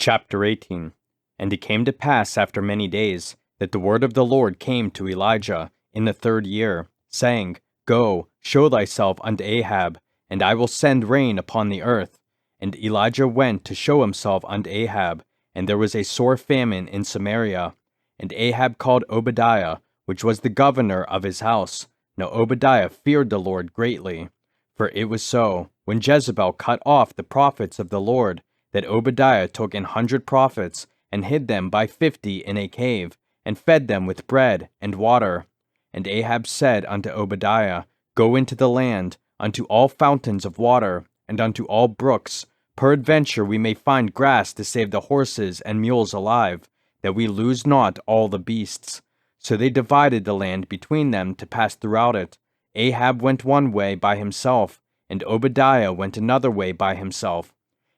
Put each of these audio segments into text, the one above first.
Chapter 18. And it came to pass after many days, that the word of the Lord came to Elijah in the 3rd year, saying, Go, show thyself unto Ahab, and I will send rain upon the earth. And Elijah went to show himself unto Ahab, and there was a sore famine in Samaria. And Ahab called Obadiah, which was the governor of his house. Now Obadiah feared the Lord greatly. For it was so, when Jezebel cut off the prophets of the Lord, that Obadiah took 100 prophets, and hid them by 50 in a cave, and fed them with bread and water. And Ahab said unto Obadiah, Go into the land, unto all fountains of water, and unto all brooks. Peradventure we may find grass to save the horses and mules alive, that we lose not all the beasts. So they divided the land between them to pass throughout it. Ahab went one way by himself, and Obadiah went another way by himself.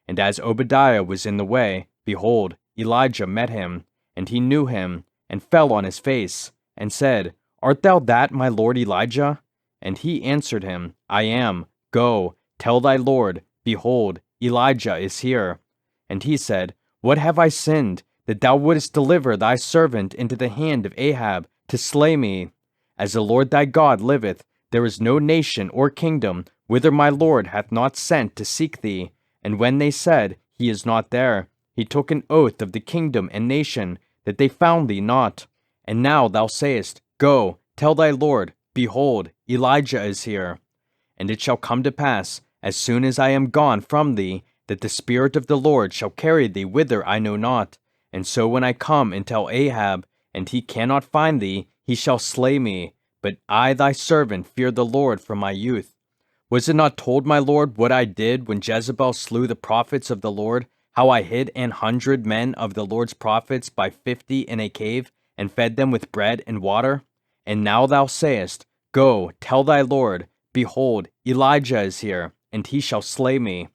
And as Obadiah was in the way, behold, Elijah met him, and he knew him, and fell on his face, and said, Art thou that my lord Elijah? And he answered him, I am. Go, tell thy lord, behold, Elijah is here. And he said, What have I sinned, that thou wouldest deliver thy servant into the hand of Ahab, to slay me? As the Lord thy God liveth, there is no nation or kingdom whither my lord hath not sent to seek thee. And when they said, He is not there, he took an oath of the kingdom and nation, that they found thee not. And now thou sayest, Go, tell thy lord, behold, Elijah is here. And it shall come to pass, as soon as I am gone from thee, that the Spirit of the Lord shall carry thee whither I know not. And so when I come and tell Ahab, and he cannot find thee, he shall slay me. But I thy servant fear the Lord from my youth. Was it not told, my lord, what I did when Jezebel slew the prophets of the Lord, how I hid 100 men of the Lord's prophets by 50 in a cave, and fed them with bread and water? And now thou sayest, Go, tell thy lord, behold, Elijah is here, and he shall slay me.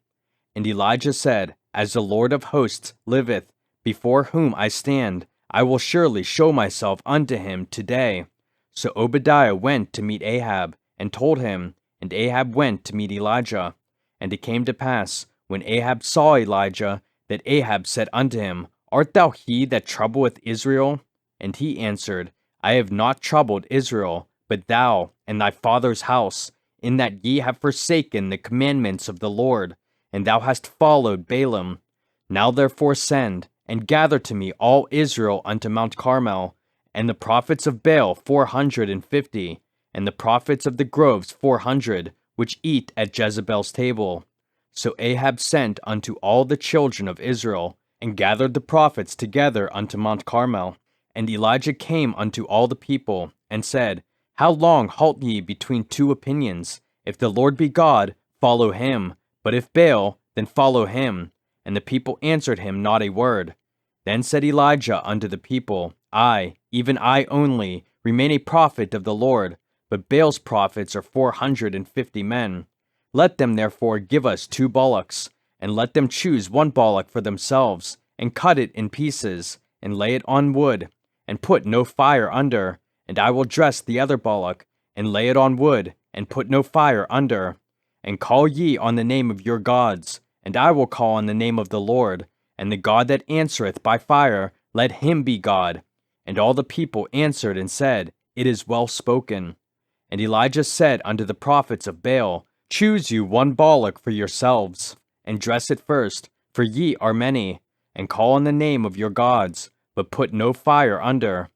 And Elijah said, As the Lord of hosts liveth, before whom I stand, I will surely show myself unto him today. So Obadiah went to meet Ahab, and told him, and Ahab went to meet Elijah. And it came to pass, when Ahab saw Elijah, that Ahab said unto him, Art thou he that troubleth Israel? And he answered, I have not troubled Israel, but thou and thy father's house, in that ye have forsaken the commandments of the Lord, and thou hast followed Balaam. Now therefore send, and gather to me all Israel unto Mount Carmel, and the prophets of Baal 450, and the prophets of the groves 400, which eat at Jezebel's table. So Ahab sent unto all the children of Israel, and gathered the prophets together unto Mount Carmel. And Elijah came unto all the people, and said, How long halt ye between two opinions? If the Lord be God, follow him, but if Baal, then follow him. And the people answered him not a word. Then said Elijah unto the people, I, even I only, remain a prophet of the Lord, but Baal's prophets are 450 men. Let them therefore give us 2 bullocks, and let them choose 1 bullock for themselves, and cut it in pieces, and lay it on wood, and put no fire under. And I will dress the other bullock, and lay it on wood, and put no fire under. And call ye on the name of your gods, and I will call on the name of the Lord, and the God that answereth by fire, let him be God. And all the people answered and said, It is well spoken. And Elijah said unto the prophets of Baal, Choose you 1 bullock for yourselves, and dress it first, for ye are many, and call on the name of your gods, but put no fire under.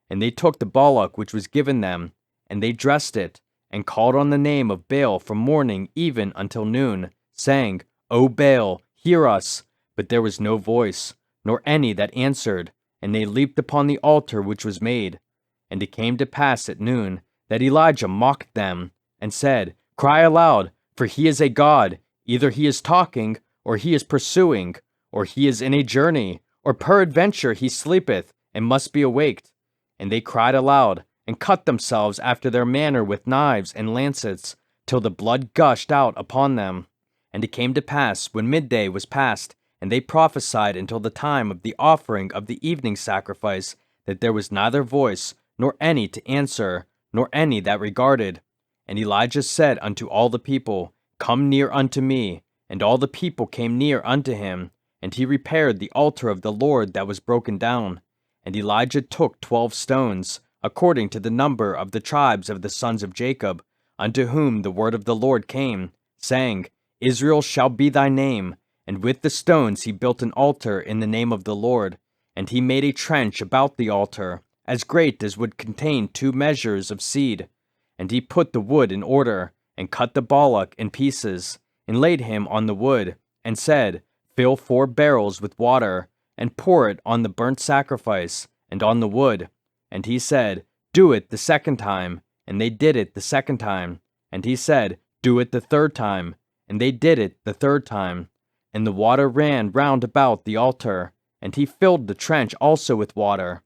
And they took the bullock which was given them, and they dressed it, and called on the name of Baal from morning even until noon, saying, O Baal, hear us. But there was no voice, nor any that answered, and they leaped upon the altar which was made. And it came to pass at noon, that Elijah mocked them, and said, Cry aloud, for he is a god. Either he is talking, or he is pursuing, or he is in a journey, or peradventure he sleepeth, and must be awaked. And they cried aloud, and cut themselves after their manner with knives and lancets, till the blood gushed out upon them. And it came to pass, when midday was past, and they prophesied until the time of the offering of the evening sacrifice, that there was neither voice, nor any to answer, nor any that regarded. And Elijah said unto all the people, Come near unto me. And all the people came near unto him. and he repaired the altar of the Lord that was broken down. And Elijah took 12 stones, according to the number of the tribes of the sons of Jacob, unto whom the word of the Lord came, saying, Israel shall be thy name. And with the stones he built an altar in the name of the Lord. And he made a trench about the altar, as great as would contain 2 measures of seed. And he put the wood in order, and cut the ballock in pieces, and laid him on the wood, and said, Fill 4 barrels with water, and pour it on the burnt sacrifice, and on the wood. And he said, Do it the 2nd time. And they did it the 2nd time. And he said, Do it the 3rd time. And they did it the 3rd time. And the water ran round about the altar, and he filled the trench also with water.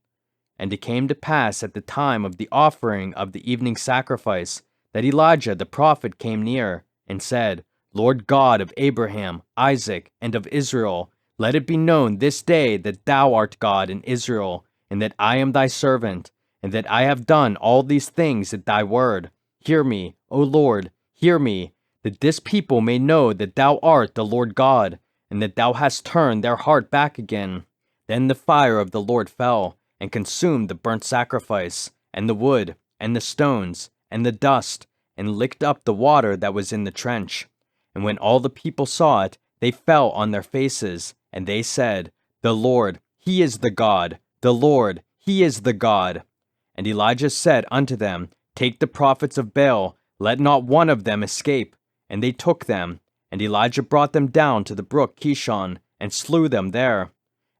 And it came to pass at the time of the offering of the evening sacrifice, that Elijah the prophet came near, and said, Lord God of Abraham, Isaac, and of Israel, let it be known this day that thou art God in Israel, and that I am thy servant, and that I have done all these things at thy word. Hear me, O Lord, hear me, that this people may know that thou art the Lord God, and that thou hast turned their heart back again. Then the fire of the Lord fell, and consumed the burnt sacrifice, and the wood, and the stones, and the dust, and licked up the water that was in the trench. And when all the people saw it, they fell on their faces, and they said, The Lord, he is the God, the Lord, he is the God. And Elijah said unto them, Take the prophets of Baal, let not one of them escape. And they took them, and Elijah brought them down to the brook Kishon, and slew them there.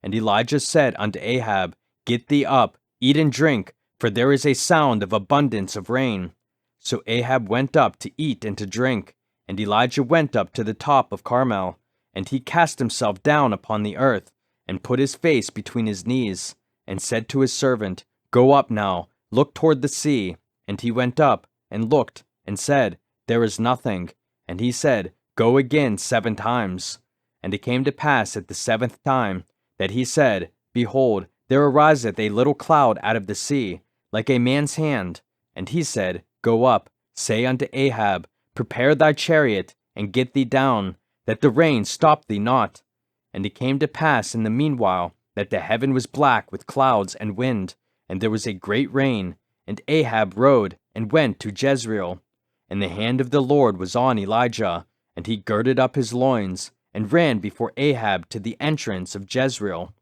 And Elijah said unto Ahab, Get thee up, eat and drink, for there is a sound of abundance of rain. So Ahab went up to eat and to drink, and Elijah went up to the top of Carmel, and he cast himself down upon the earth, and put his face between his knees, and said to his servant, Go up now, look toward the sea. And he went up, and looked, and said, There is nothing. And he said, Go again 7 times. And it came to pass at the 7th time, that he said, Behold, there ariseth a little cloud out of the sea, like a man's hand. And he said, Go up, say unto Ahab, Prepare thy chariot, and get thee down, that the rain stop thee not. And it came to pass in the meanwhile, that the heaven was black with clouds and wind, and there was a great rain. And Ahab rode, and went to Jezreel. And the hand of the Lord was on Elijah, and he girded up his loins, and ran before Ahab to the entrance of Jezreel.